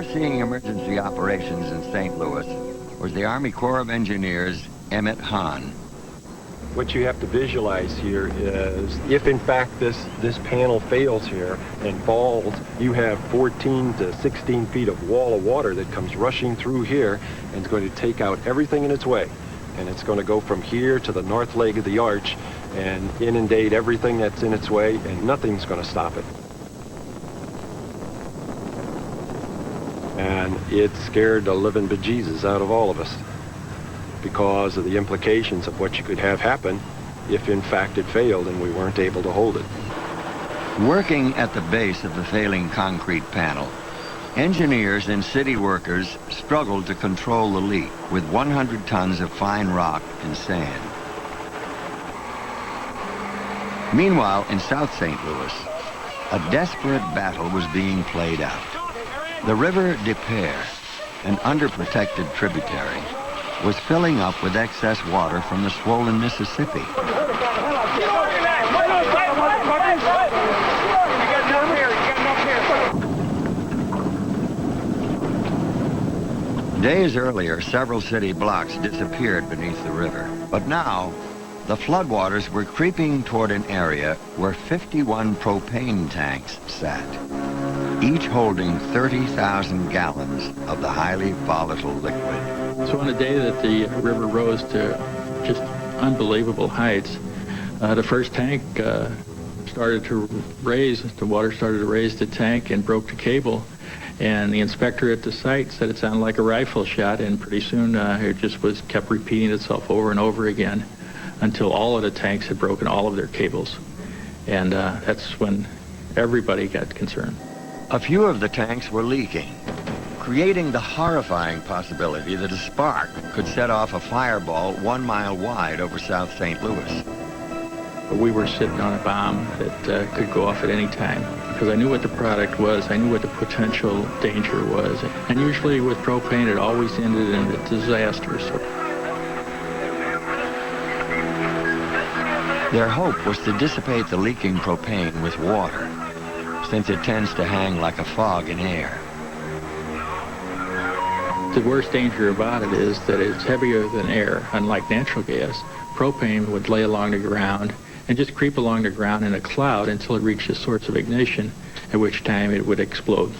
overseeing emergency operations in St. Louis was the Army Corps of Engineers, Emmett Hahn. What you have to visualize here is if in fact this panel fails here and falls, you have 14 to 16 feet of wall of water that comes rushing through here and is going to take out everything in its way. And it's going to go from here to the north leg of the arch and inundate everything that's in its way, and nothing's going to stop it. And it scared the living bejesus out of all of us because of the implications of what you could have happen if in fact it failed and we weren't able to hold it. Working at the base of the failing concrete panel, engineers and city workers struggled to control the leak with 100 tons of fine rock and sand. Meanwhile, in South St. Louis, a desperate battle was being played out. The River Des Peres, an underprotected tributary, was filling up with excess water from the swollen Mississippi. Days earlier, several city blocks disappeared beneath the river. But now, the floodwaters were creeping toward an area where 51 propane tanks sat, each holding 30,000 gallons of the highly volatile liquid. So on the day that the river rose to just unbelievable heights, the first tank started to raise, the water started to raise the tank and broke the cable. And the inspector at the site said it sounded like a rifle shot, and pretty soon it just kept repeating itself over and over again until all of the tanks had broken all of their cables. And that's when everybody got concerned. A few of the tanks were leaking, creating the horrifying possibility that a spark could set off a fireball 1 mile wide over South St. Louis. We were sitting on a bomb that could go off at any time, because I knew what the product was, I knew what the potential danger was. And usually with propane, it always ended in a disaster. Their hope was to dissipate the leaking propane with water, since it tends to hang like a fog in air. The worst danger about it is that it's heavier than air. Unlike natural gas, propane would lay along the ground and just creep along the ground in a cloud until it reached a source of ignition, at which time it would explode.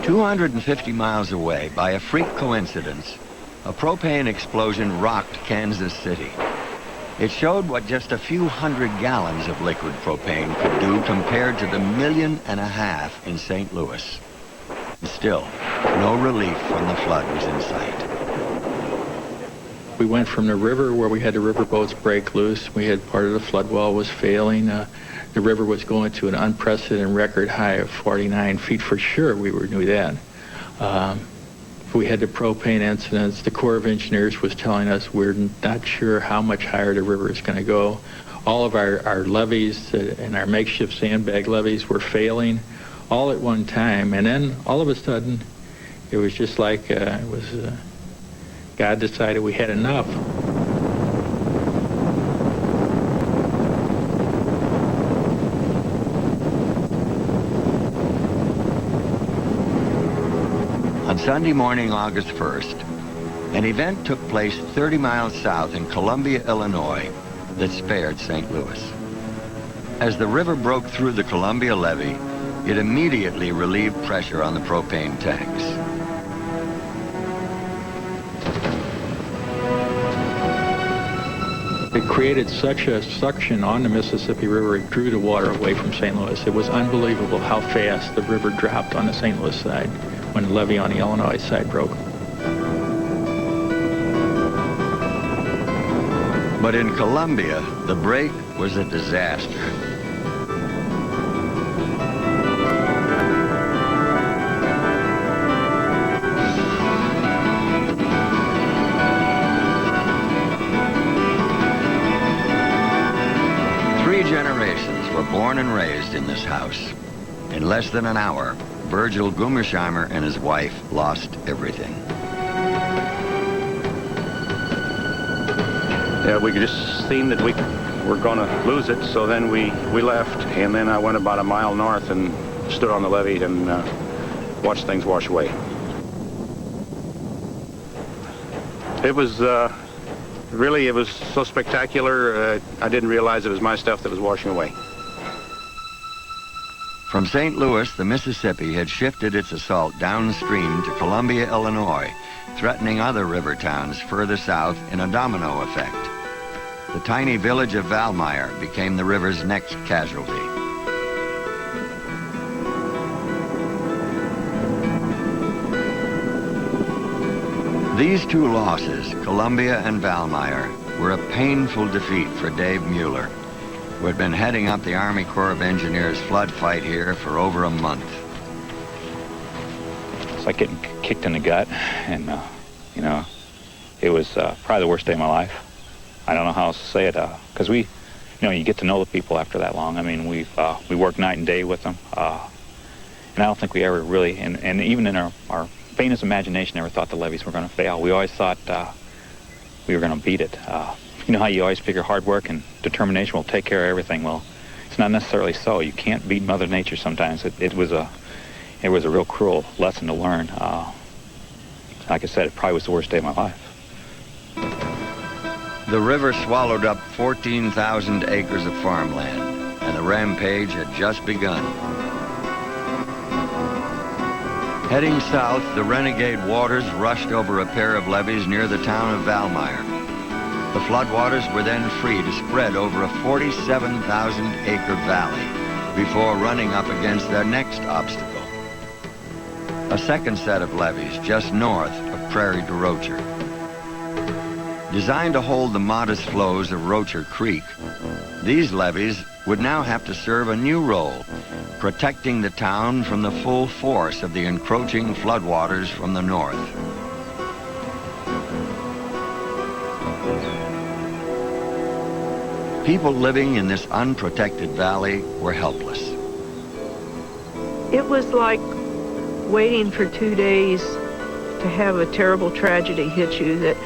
250 miles away, by a freak coincidence, a propane explosion rocked Kansas City. It showed what just a few hundred gallons of liquid propane could do compared to the 1.5 million in St. Louis. Still, no relief from the flood was in sight. We went from the river where we had the river boats break loose. We had part of the flood wall was failing. The river was going to an unprecedented record high of 49 feet for sure. We knew that. We had the propane incidents. The Corps of Engineers was telling us we're not sure how much higher the river is going to go. All of our levees and our makeshift sandbag levees were failing all at one time. And then all of a sudden, it was just like God decided we had enough. On Sunday morning, August 1st, an event took place 30 miles south in Columbia, Illinois, that spared St. Louis. As the river broke through the Columbia levee, it immediately relieved pressure on the propane tanks. It created such a suction on the Mississippi River, it drew the water away from St. Louis. It was unbelievable how fast the river dropped on the St. Louis side when the levee on the Illinois side broke. But in Columbia, the break was a disaster. Generations were born and raised in this house. In less than an hour, Virgil Gummersheimer and his wife lost everything. Yeah, we just seen that we were going to lose it, so then we left, and then I went about a mile north and stood on the levee and watched things wash away. It was really, it was so spectacular, I didn't realize it was my stuff that was washing away. From St. Louis, the Mississippi had shifted its assault downstream to Columbia, Illinois, threatening other river towns further south in a domino effect. The tiny village of Valmeyer became the river's next casualty. These two losses, Columbia and Valmeyer, were a painful defeat for Dave Mueller, who had been heading up the Army Corps of Engineers flood fight here for over a month. It's like getting kicked in the gut, and you know, it was probably the worst day of my life. I don't know how else to say it, because we, you know, you get to know the people after that long. I mean, we work night and day with them, and I don't think we ever really, and even in our faintest imagination, never thought the levees were going to fail. We always thought we were going to beat it. You know how you always figure hard work and determination will take care of everything? Well, it's not necessarily so. You can't beat Mother Nature sometimes. It was a real cruel lesson to learn. Like I said, it probably was the worst day of my life. The river swallowed up 14,000 acres of farmland, and the rampage had just begun. Heading south, the renegade waters rushed over a pair of levees near the town of Valmeyer. The floodwaters were then free to spread over a 47,000-acre valley before running up against their next obstacle, a second set of levees just north of Prairie du Rocher. Designed to hold the modest flows of Rocher Creek, these levees would now have to serve a new role, protecting the town from the full force of the encroaching floodwaters from the north. People living in this unprotected valley were helpless. It was like waiting for 2 days to have a terrible tragedy hit you, that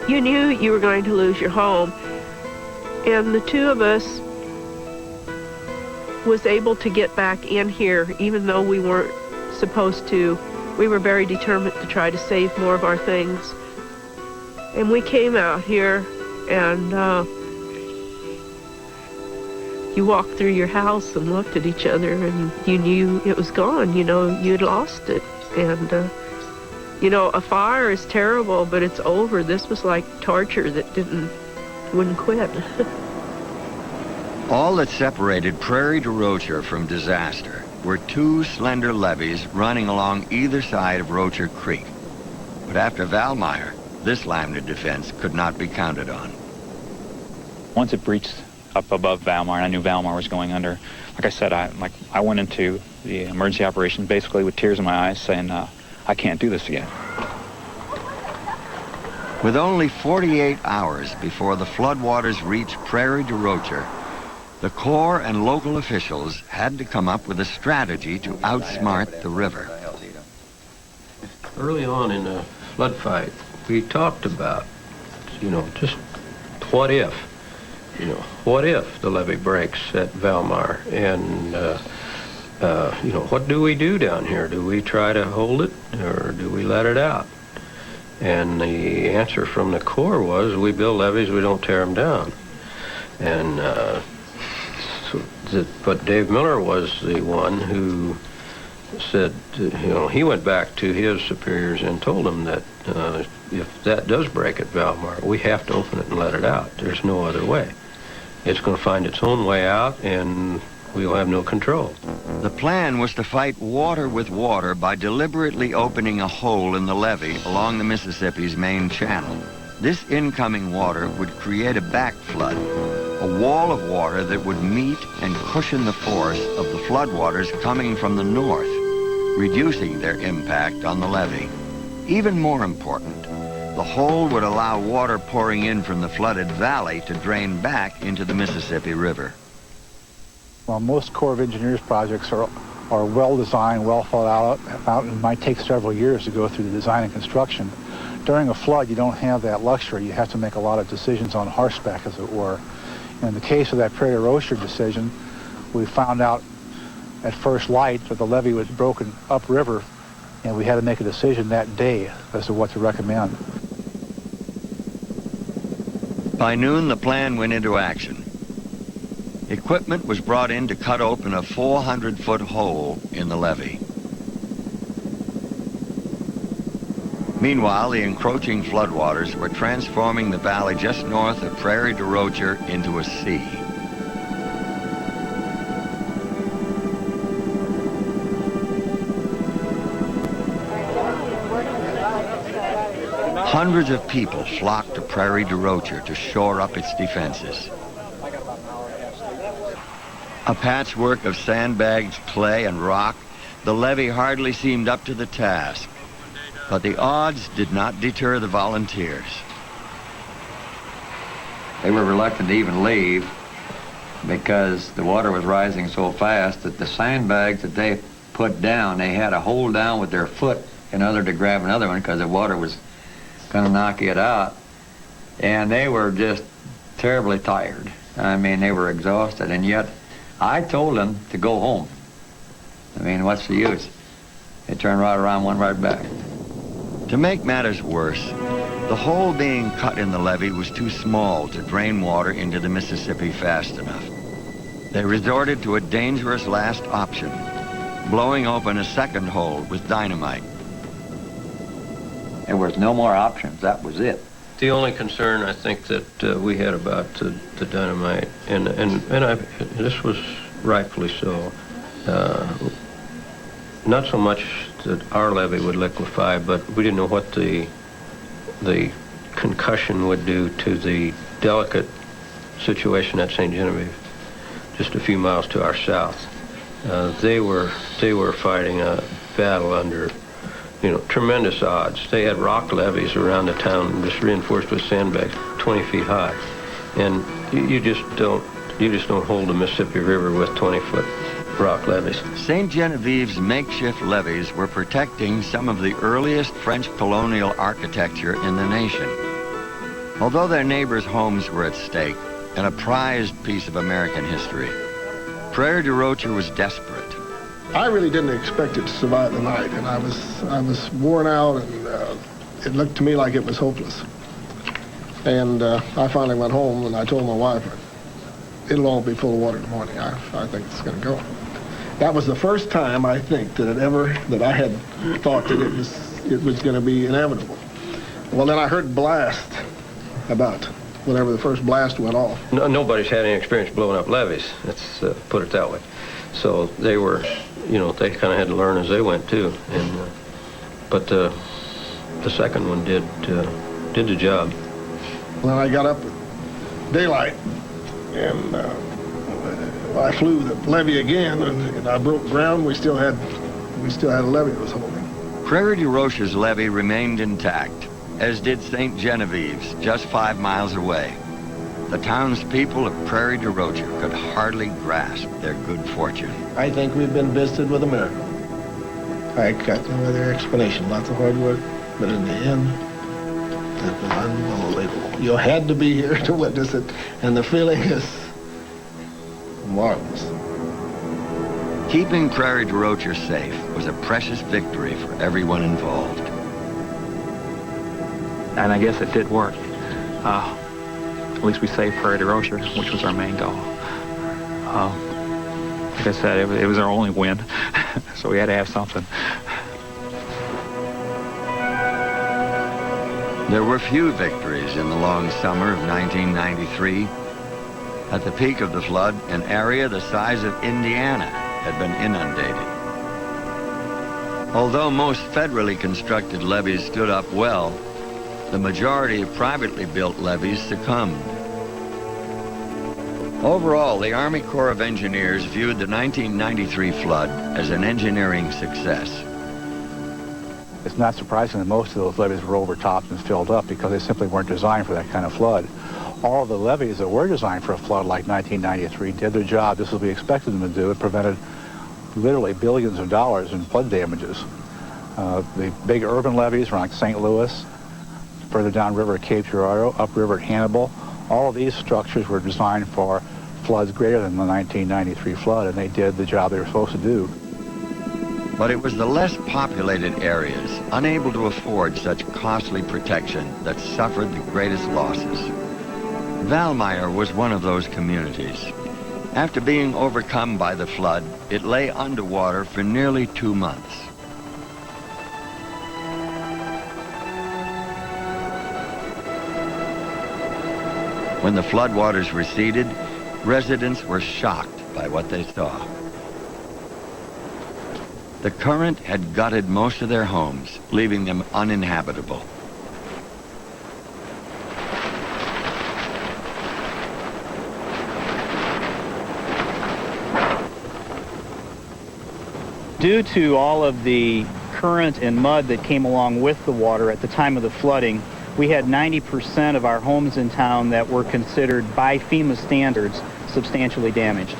you knew you were going to lose your home. And the two of us was able to get back in here, even though we weren't supposed to. We were very determined to try to save more of our things. And we came out here, and you walked through your house and looked at each other, and you knew it was gone. You know, you'd lost it. And you know, a fire is terrible, but it's over. This was like torture that wouldn't quit. All that separated Prairie du Rocher from disaster were two slender levees running along either side of Rocher Creek. But after Valmeyer, this line of defense could not be counted on. Once it breached up above Valmeyer, and I knew Valmeyer was going under, like I said, I went into the emergency operation basically with tears in my eyes, saying, I can't do this again. With only 48 hours before the floodwaters reached Prairie du Rocher, the Corps and local officials had to come up with a strategy to outsmart the river. Early on in the flood fight, we talked about, you know, just what if? You know, what if the levee breaks at Valmeyer? And, you know, what do we do down here? Do we try to hold it, or do we let it out? And the answer from the Corps was, we build levees, we don't tear them down. And but Dave Miller was the one who said, you know, he went back to his superiors and told them that if that does break at Valmeyer, we have to open it and let it out. There's no other way. It's going to find its own way out, and we'll have no control. The plan was to fight water with water by deliberately opening a hole in the levee along the Mississippi's main channel. This incoming water would create a back flood, a wall of water that would meet and cushion the force of the floodwaters coming from the north, reducing their impact on the levee. Even more important, the hole would allow water pouring in from the flooded valley to drain back into the Mississippi River. Well, most Corps of Engineers projects are well designed, well thought out, and might take several years to go through the design and construction. During a flood, you don't have that luxury. You have to make a lot of decisions on horseback, as it were. In the case of that Prairie du Rocher decision, we found out at first light that the levee was broken upriver, and we had to make a decision that day as to what to recommend. By noon, the plan went into action. Equipment was brought in to cut open a 400-foot hole in the levee. Meanwhile, the encroaching floodwaters were transforming the valley just north of Prairie du Rocher into a sea. Hundreds of people flocked to Prairie du Rocher to shore up its defenses. A patchwork of sandbagged clay and rock, the levee hardly seemed up to the task. But the odds did not deter the volunteers. They were reluctant to even leave because the water was rising so fast that the sandbags that they put down, they had to hold down with their foot in order to grab another one because the water was going to knock it out. And they were just terribly tired. I mean, they were exhausted. And yet, I told them to go home. I mean, what's the use? They turned right around, went right back. To make matters worse, the hole being cut in the levee was too small to drain water into the Mississippi fast enough. They resorted to a dangerous last option, blowing open a second hole with dynamite. There was no more options. That was it. The only concern I think that we had about the dynamite, and this was rightfully so, not so much that our levee would liquefy, but we didn't know what the concussion would do to the delicate situation at St. Genevieve, just a few miles to our south. They were fighting a battle under, tremendous odds. They had rock levees around the town, just reinforced with sandbags, 20 feet high, and you just don't hold the Mississippi River with 20-foot rock levees. St. Genevieve's makeshift levees were protecting some of the earliest French colonial architecture in the nation. Although their neighbors' homes were at stake and a prized piece of American history, Prairie du Rocher was desperate. I really didn't expect it to survive the night, and I was worn out, and it looked to me like it was hopeless. And I finally went home, and I told my wife, it'll all be full of water in the morning. I think it's going to go. That was the first time, I think, that I had thought that it was going to be inevitable. Well, then I heard blast about whenever the first blast went off. Nobody's had any experience blowing up levees, let's put it that way. So they were, they kind of had to learn as they went too. And but the second one did the job. Well, I got up at daylight, and I flew the levee again, and I broke ground. We still had a levee that was holding. Prairie du Rocher's levee remained intact, as did St. Genevieve's, just 5 miles away. The townspeople of Prairie du Rocher could hardly grasp their good fortune. I think we've been visited with a miracle. I got no other explanation. Lots of hard work, but in the end, it was unbelievable. You had to be here to witness it, and the feeling is marvelous. Keeping Prairie du Rocher safe was a precious victory for everyone involved. And I guess it did work. At least we saved Prairie du Rocher, which was our main goal. Like I said, it was our only win, so we had to have something. There were few victories in the long summer of 1993. At the peak of the flood, an area the size of Indiana had been inundated. Although most federally constructed levees stood up well, the majority of privately built levees succumbed. Overall, the Army Corps of Engineers viewed the 1993 flood as an engineering success. It's not surprising that most of those levees were overtopped and filled up because they simply weren't designed for that kind of flood. All of the levees that were designed for a flood like 1993 did their job just as we expected them to do. It prevented literally billions of dollars in flood damages. The big urban levees around St. Louis, further downriver at Cape Girardeau, upriver at Hannibal, All of these structures were designed for floods greater than the 1993 flood, and they did the job they were supposed to do. But it was the less populated areas, unable to afford such costly protection, that suffered the greatest losses. Valmeyer was one of those communities. After being overcome by the flood, it lay underwater for nearly 2 months. When the floodwaters receded, residents were shocked by what they saw. The current had gutted most of their homes, leaving them uninhabitable. Due to all of the current and mud that came along with the water at the time of the flooding, we had 90% of our homes in town that were considered by FEMA standards substantially damaged.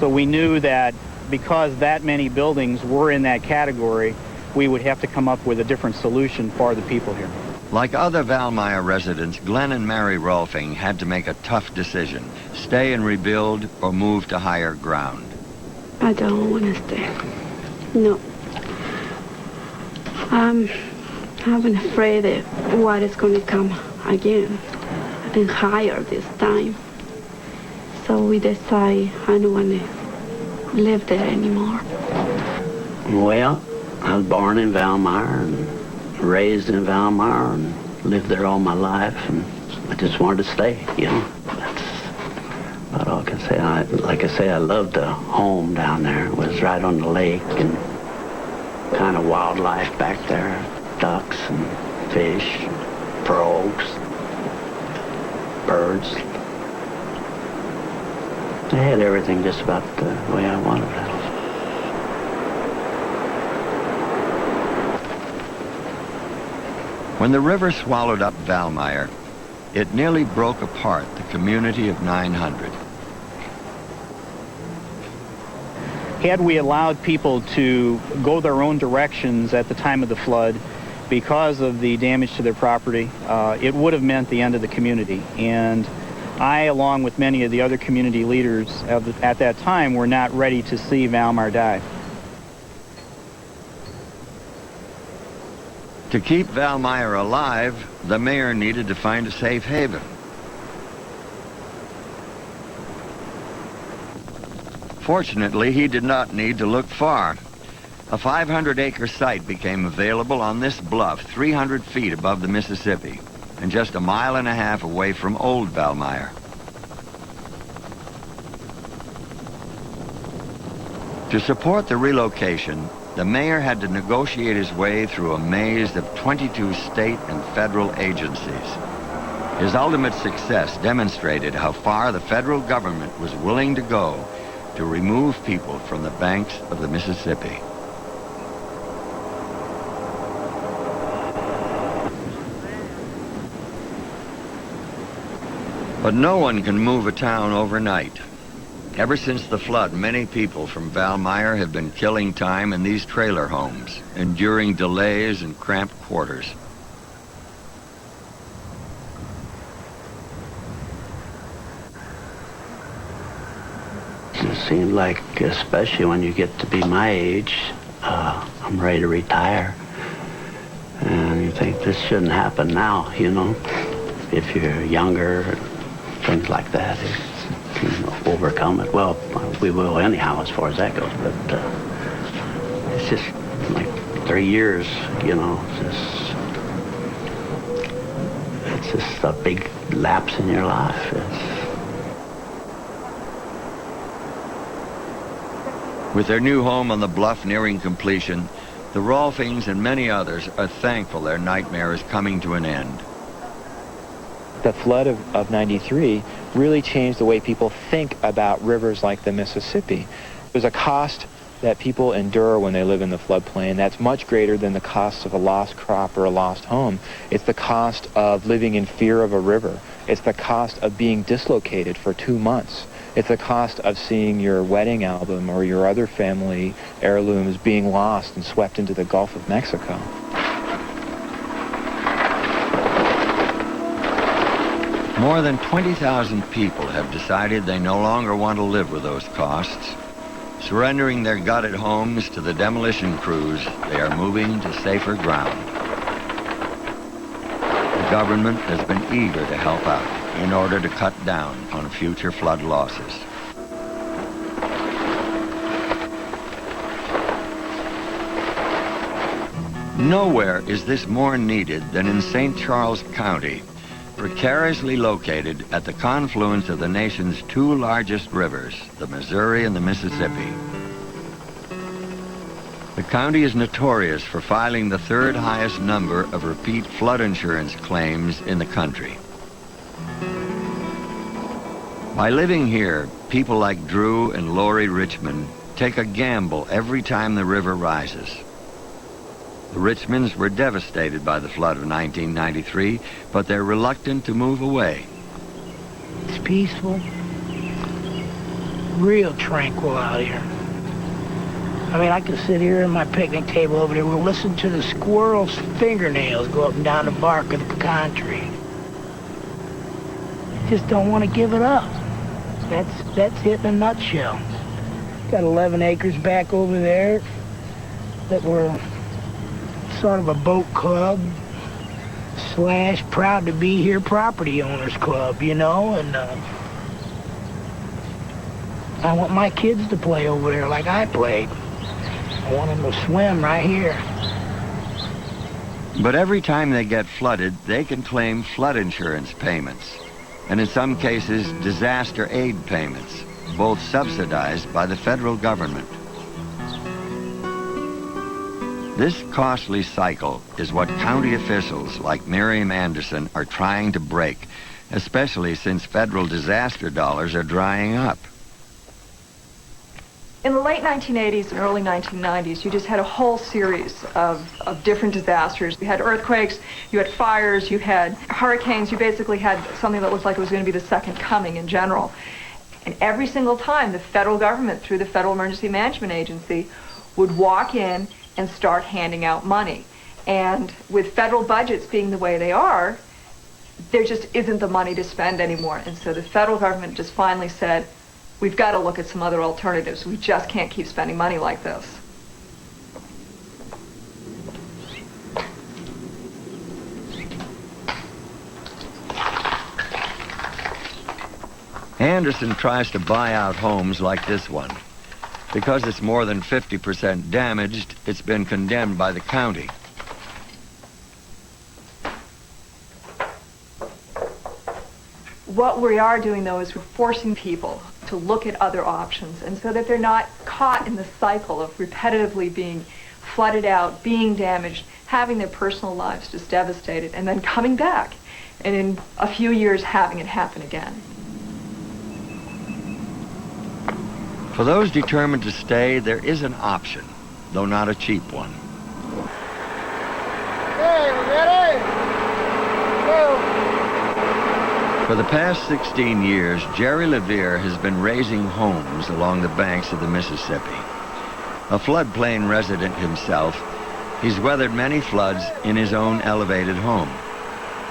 So we knew that because that many buildings were in that category, we would have to come up with a different solution for the people here. Like other Valmeyer residents, Glenn and Mary Rolfing had to make a tough decision: stay and rebuild or move to higher ground. I don't want to stay. No. I'm afraid that what is going to come again and higher this time. So we decide I don't want to live there anymore. Well, I was born in Valmeyer and raised in Valmeyer and lived there all my life, and I just wanted to stay, you know. That's about all I can say. Like I say, I loved the home down there. It was right on the lake and kind of wildlife back there. Ducks and fish, frogs, birds. I had everything just about the way I wanted it. When the river swallowed up Valmeyer, it nearly broke apart the community of 900. Had we allowed people to go their own directions at the time of the flood, because of the damage to their property, it would have meant the end of the community. And I, along with many of the other community leaders at that time, were not ready to see Valmeyer die. To keep Valmeyer alive, the mayor needed to find a safe haven. Fortunately, he did not need to look far. A 500-acre site became available on this bluff 300 feet above the Mississippi and just 1.5 miles away from Old Valmeyer. To support the relocation, the mayor had to negotiate his way through a maze of 22 state and federal agencies. His ultimate success demonstrated how far the federal government was willing to go to remove people from the banks of the Mississippi. But no one can move a town overnight. Ever since the flood, many people from Valmeyer have been killing time in these trailer homes, enduring delays and cramped quarters. It seemed like, especially when you get to be my age, I'm ready to retire. And you think this shouldn't happen now, you know, if you're younger. Things like that, you can overcome it. Well, we will anyhow as far as that goes, but it's just like 3 years, you know, it's just a big lapse in your life. With their new home on the bluff nearing completion, the Rolfings and many others are thankful their nightmare is coming to an end. The flood of 93 really changed the way people think about rivers like the Mississippi. There's a cost that people endure when they live in the floodplain that's much greater than the cost of a lost crop or a lost home. It's the cost of living in fear of a river. It's the cost of being dislocated for 2 months. It's the cost of seeing your wedding album or your other family heirlooms being lost and swept into the Gulf of Mexico. More than 20,000 people have decided they no longer want to live with those costs. Surrendering their gutted homes to the demolition crews, they are moving to safer ground. The government has been eager to help out in order to cut down on future flood losses. Nowhere is this more needed than in St. Charles County, precariously located at the confluence of the nation's two largest rivers, the Missouri and the Mississippi. The county is notorious for filing the third highest number of repeat flood insurance claims in the country. By living here, people like Drew and Lori Richmond take a gamble every time the river rises. The Richmonds were devastated by the flood of 1993, but they're reluctant to move away. It's peaceful, real tranquil out here. I mean, I could sit here at my picnic table over there. We'll listen to the squirrel's fingernails go up and down the bark of the pecan tree. Just don't want to give it up. That's it in a nutshell. Got 11 acres back over there that were sort of a boat club / proud to be here property owners club, you know, and I want my kids to play over there like I played. I want them to swim right here. But every time they get flooded, they can claim flood insurance payments, and in some cases, disaster aid payments, both subsidized by the federal government. This costly cycle is what county officials like Miriam Anderson are trying to break, especially since federal disaster dollars are drying up. In the late 1980s and early 1990s, you just had a whole series of different disasters. You had earthquakes, you had fires, you had hurricanes. You basically had something that looked like it was going to be the second coming in general. And every single time, the federal government, through the Federal Emergency Management Agency, would walk in and start handing out money. And with federal budgets being the way they are, there just isn't the money to spend anymore. And so the federal government just finally said, we've got to look at some other alternatives. We just can't keep spending money like this. Anderson tries to buy out homes like this one. Because it's more than 50% damaged, it's been condemned by the county. What we are doing, though, is we're forcing people to look at other options, and so that they're not caught in the cycle of repetitively being flooded out, being damaged, having their personal lives just devastated, and then coming back, and in a few years having it happen again. For those determined to stay, there is an option, though not a cheap one. Hey, we ready? Go. For the past 16 years, Jerry Levere has been raising homes along the banks of the Mississippi. A floodplain resident himself, he's weathered many floods in his own elevated home.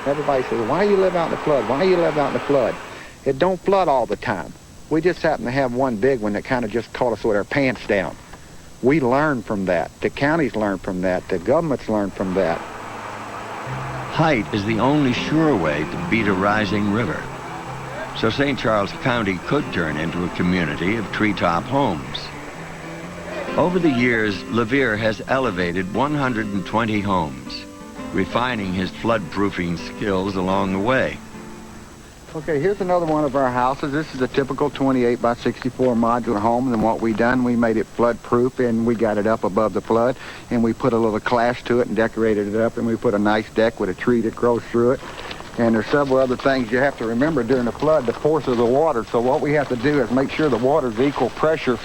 Everybody says, why you live out in the flood? Why you live out in the flood? It don't flood all the time. We just happen to have one big one that kind of just caught us with our pants down. We learned from that. The counties learned from that. The governments learned from that. Height is the only sure way to beat a rising river. So St. Charles County could turn into a community of treetop homes. Over the years, Levere has elevated 120 homes, refining his flood-proofing skills along the way. Okay, here's another one of our houses. This is a typical 28 by 64 modular home, and what we done, we made it flood-proof, and we got it up above the flood, and we put a little clash to it and decorated it up, and we put a nice deck with a tree that grows through it. And there's several other things you have to remember during the flood, the force of the water. So what we have to do is make sure the water's equal pressure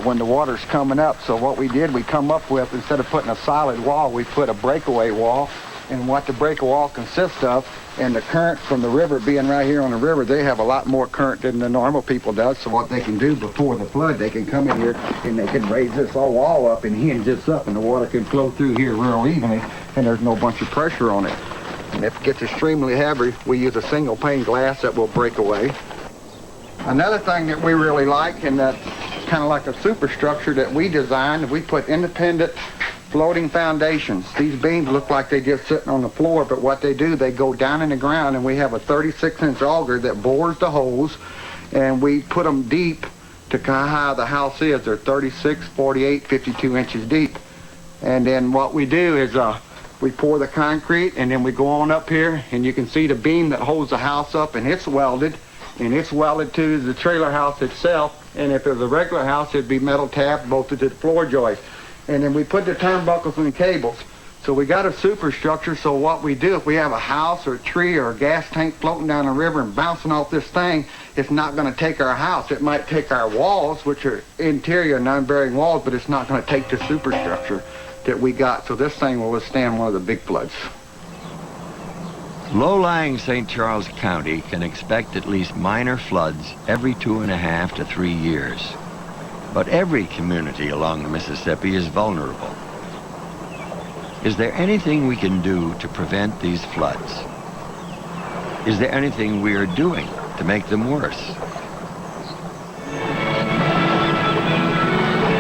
when the water's coming up. So what we did, we come up with, instead of putting a solid wall, we put a breakaway wall. And what the breakaway wall consists of, and the current from the river being right here on the river, they have a lot more current than the normal people does. So what they can do before the flood, they can come in here and they can raise this whole wall up and hinge this up, and the water can flow through here real evenly, and there's no bunch of pressure on it. And if it gets extremely heavy, we use a single pane glass that will break away. Another thing that we really like, and that's kind of like a superstructure that we designed, we put independent floating foundations. These beams look like they're just sitting on the floor, but what they do, they go down in the ground, and we have a 36-inch auger that bores the holes, and we put them deep to how high the house is. They're 36, 48, 52 inches deep. And then what we do is we pour the concrete, and then we go on up here, and you can see the beam that holds the house up, and it's welded to the trailer house itself. And if it was a regular house, it'd be metal tab bolted to the floor joist. And then we put the turnbuckles and the cables. So we got a superstructure, so what we do, if we have a house or a tree or a gas tank floating down the river and bouncing off this thing, it's not going to take our house. It might take our walls, which are interior non-bearing walls, but it's not going to take the superstructure that we got. So this thing will withstand one of the big floods. Low-lying St. Charles County can expect at least minor floods every 2.5 to 3 years. But every community along the Mississippi is vulnerable. Is there anything we can do to prevent these floods? Is there anything we are doing to make them worse?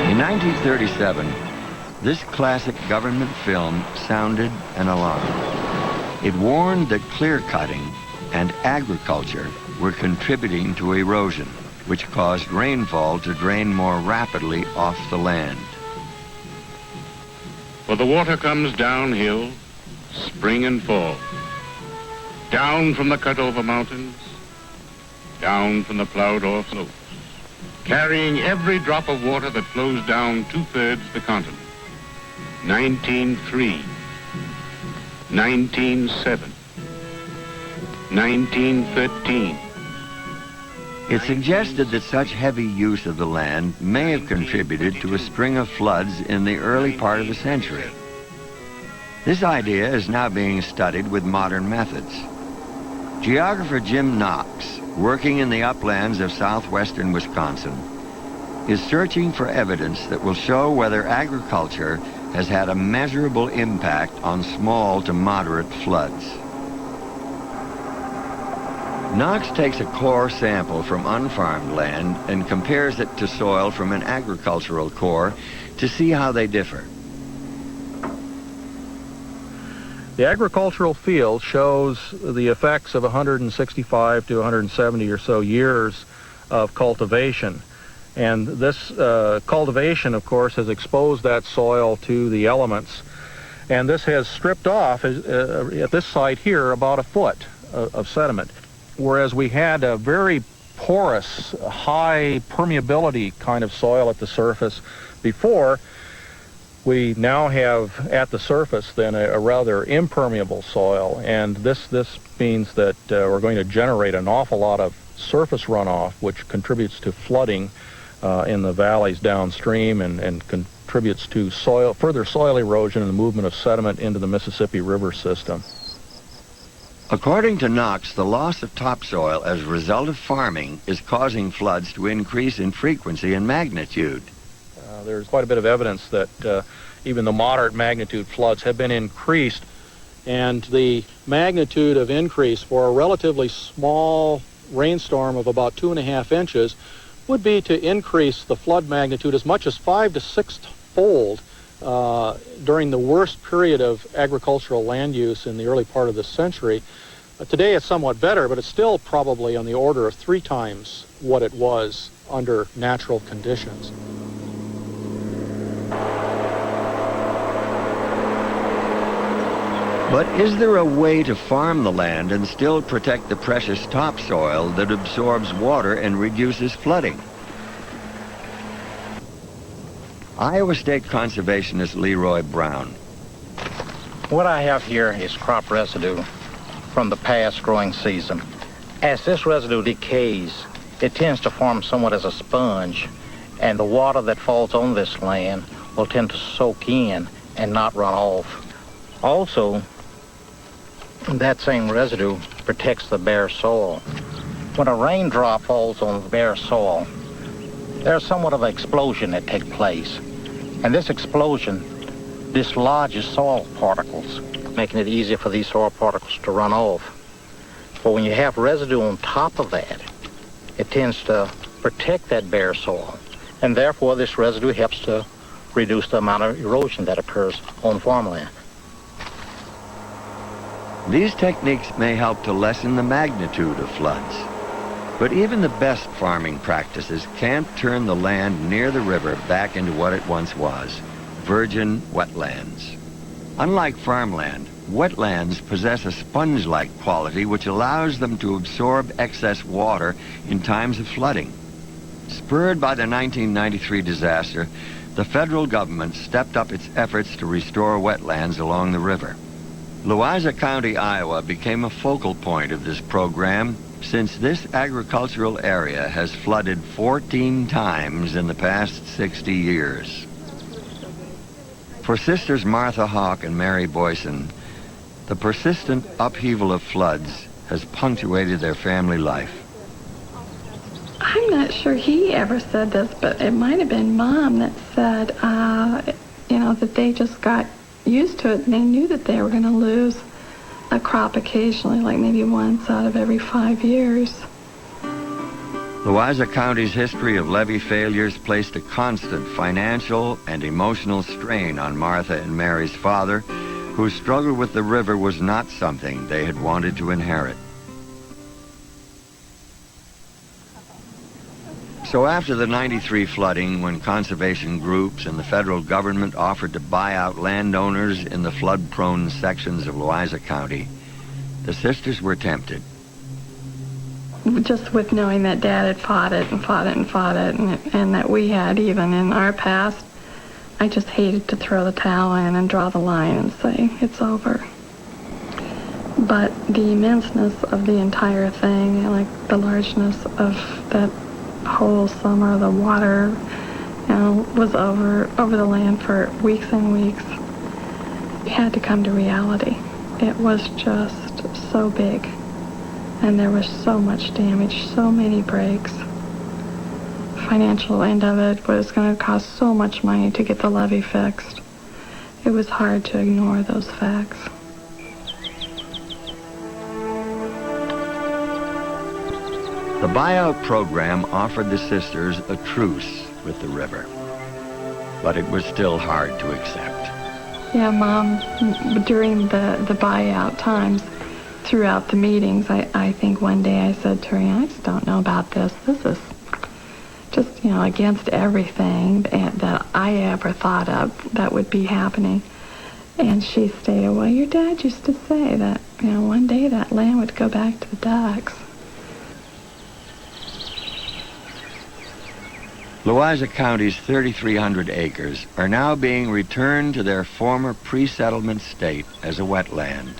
In 1937, this classic government film sounded an alarm. It warned that clear-cutting and agriculture were contributing to erosion, which caused rainfall to drain more rapidly off the land. For the water comes downhill, spring and fall, down from the cut-over mountains, down from the plowed-off slopes, carrying every drop of water that flows down 2/3 the continent. 1903, 1907, 1913. It suggested that such heavy use of the land may have contributed to a string of floods in the early part of the century. This idea is now being studied with modern methods. Geographer Jim Knox, working in the uplands of southwestern Wisconsin, is searching for evidence that will show whether agriculture has had a measurable impact on small to moderate floods. Knox takes a core sample from unfarmed land and compares it to soil from an agricultural core to see how they differ. The agricultural field shows the effects of 165 to 170 or so years of cultivation. And this cultivation, of course, has exposed that soil to the elements. And this has stripped off, at this site here, about a foot of sediment. Whereas we had a very porous, high permeability kind of soil at the surface before, we now have at the surface then a rather impermeable soil. And this means that we're going to generate an awful lot of surface runoff, which contributes to flooding in the valleys downstream and contributes to further soil erosion and the movement of sediment into the Mississippi River system. According to Knox, the loss of topsoil as a result of farming is causing floods to increase in frequency and magnitude. There's quite a bit of evidence that even the moderate magnitude floods have been increased, and the magnitude of increase for a relatively small rainstorm of about 2.5 inches would be to increase the flood magnitude as much as 5 to 6-fold during the worst period of agricultural land use in the early part of this century. Today it's somewhat better, but it's still probably on the order of 3 times what it was under natural conditions. But is there a way to farm the land and still protect the precious topsoil that absorbs water and reduces flooding? Iowa State conservationist Leroy Brown. What I have here is crop residue from the past growing season. As this residue decays, it tends to form somewhat as a sponge, and the water that falls on this land will tend to soak in and not run off. Also, that same residue protects the bare soil. When a raindrop falls on bare soil, there's somewhat of an explosion that takes place. And this explosion dislodges soil particles. making it easier for these soil particles to run off. But when you have residue on top of that, it tends to protect that bare soil, and therefore this residue helps to reduce the amount of erosion that occurs on farmland. These techniques may help to lessen the magnitude of floods, but even the best farming practices can't turn the land near the river back into what it once was, virgin wetlands. Unlike farmland, wetlands possess a sponge-like quality which allows them to absorb excess water in times of flooding. Spurred by the 1993 disaster, the federal government stepped up its efforts to restore wetlands along the river. Louisa County, Iowa became a focal point of this program since this agricultural area has flooded 14 times in the past 60 years. For Sisters Martha Hawk and Mary Boyson, the persistent upheaval of floods has punctuated their family life. I'm not sure he ever said this, but it might have been Mom that said, that they just got used to it and they knew that they were going to lose a crop occasionally, like maybe once out of every 5 years. Louisa County's history of levee failures placed a constant financial and emotional strain on Martha and Mary's father, whose struggle with the river was not something they had wanted to inherit. So after the '93 flooding, when conservation groups and the federal government offered to buy out landowners in the flood-prone sections of Louisa County, the sisters were tempted. Just with knowing that Dad had fought it and fought it and fought it, and that we had even in our past, I just hated to throw the towel in and draw the line and say, it's over. But the immenseness of the entire thing, like the largeness of that whole summer, the water, was over the land for weeks and weeks. It had to come to reality. It was just so big. And there was so much damage, so many breaks. Financial end of it was going to cost so much money to get the levee fixed. It was hard to ignore those facts. The buyout program offered the sisters a truce with the river, but it was still hard to accept. Yeah, Mom, during the buyout times, throughout the meetings, I think one day I said to her, I just don't know about this. This is just, against everything that I ever thought of that would be happening. And she stated, well, your dad used to say that, one day that land would go back to the Ducks. Louisa County's 3,300 acres are now being returned to their former pre-settlement state as a wetland.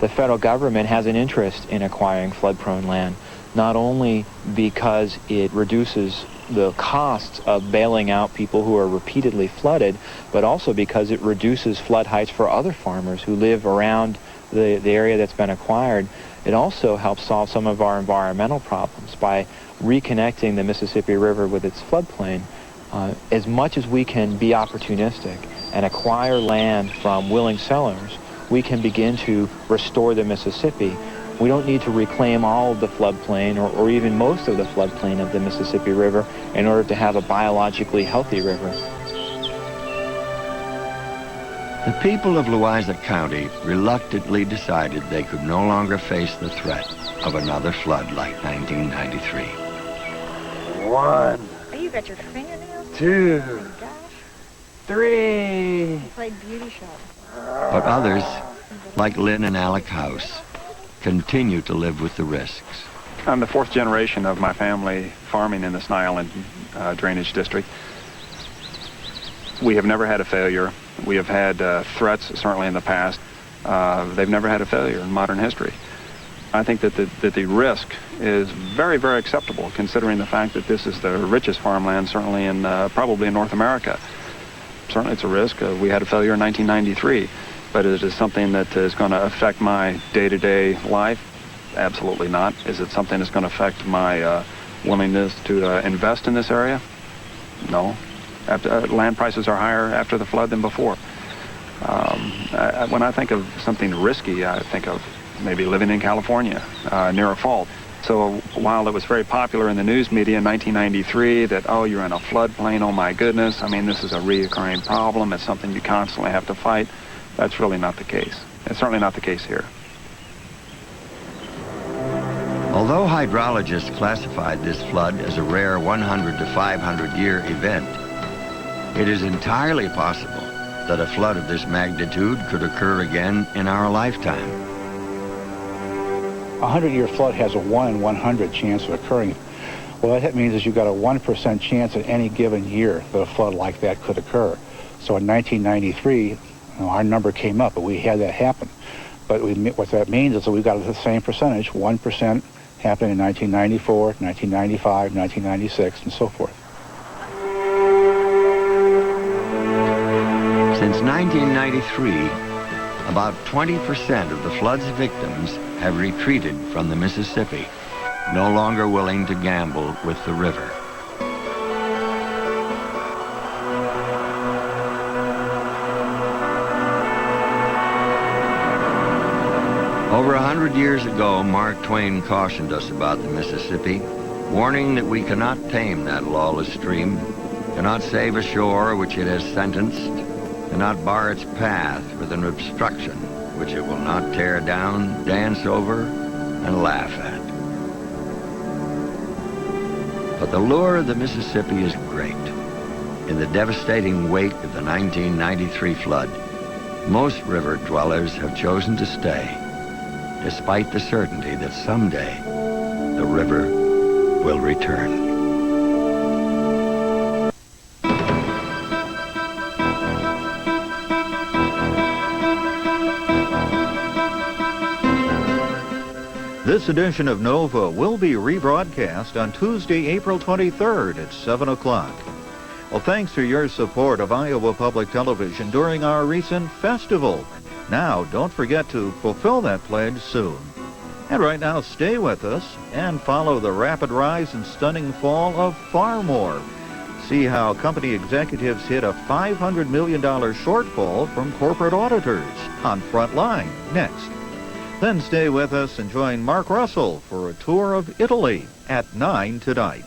The federal government has an interest in acquiring flood-prone land, not only because it reduces the costs of bailing out people who are repeatedly flooded, but also because it reduces flood heights for other farmers who live around the area that's been acquired. It also helps solve some of our environmental problems by reconnecting the Mississippi River with its floodplain. As much as we can be opportunistic and acquire land from willing sellers, we can begin to restore the Mississippi. We don't need to reclaim all of the floodplain or even most of the floodplain of the Mississippi River in order to have a biologically healthy river. The people of Louisa County reluctantly decided they could no longer face the threat of another flood like 1993. 1, Oh, you got your fingernails? 2, Oh my gosh. 3. You played beauty shop. But others, like Lynn and Alec House, continue to live with the risks. I'm the fourth generation of my family farming in the Sny Island drainage district. We have never had a failure. We have had threats, certainly in the past. They've never had a failure in modern history. I think that the risk is very, very acceptable, considering the fact that this is the richest farmland, certainly in probably in North America. Certainly it's a risk. We had a failure in 1993, but is it something that is going to affect my day-to-day life? Absolutely not. Is it something that's going to affect my willingness to invest in this area? No. Land prices are higher after the flood than before. When I think of something risky, I think of maybe living in California near a fault. So while it was very popular in the news media in 1993 that, oh, you're in a floodplain, oh my goodness, I mean, this is a reoccurring problem, it's something you constantly have to fight, that's really not the case. It's certainly not the case here. Although hydrologists classified this flood as a rare 100 to 500 year event, it is entirely possible that a flood of this magnitude could occur again in our lifetime. A 100-year flood has a 1 in 100 chance of occurring. Well, what that means is you've got a 1% chance in any given year that a flood like that could occur. So in 1993, our number came up, but we had that happen. But what that means is that we've got the same percentage, 1% happened in 1994, 1995, 1996, and so forth. Since 1993, about 20% of the flood's victims have retreated from the Mississippi, no longer willing to gamble with the river. Over 100 years ago, Mark Twain cautioned us about the Mississippi, warning that we cannot tame that lawless stream, cannot save a shore which it has sentenced, cannot bar its path with an obstruction which it will not tear down, dance over, and laugh at. But the lure of the Mississippi is great. In the devastating wake of the 1993 flood, most river dwellers have chosen to stay, despite the certainty that someday the river will return. This edition of NOVA will be rebroadcast on Tuesday, April 23rd at 7 o'clock. Well, thanks for your support of Iowa Public Television during our recent festival. Now, don't forget to fulfill that pledge soon. And right now, stay with us and follow the rapid rise and stunning fall of Farmore. See how company executives hit a $500 million shortfall from corporate auditors on Frontline next. Then stay with us and join Mark Russell for a tour of Italy at 9 tonight.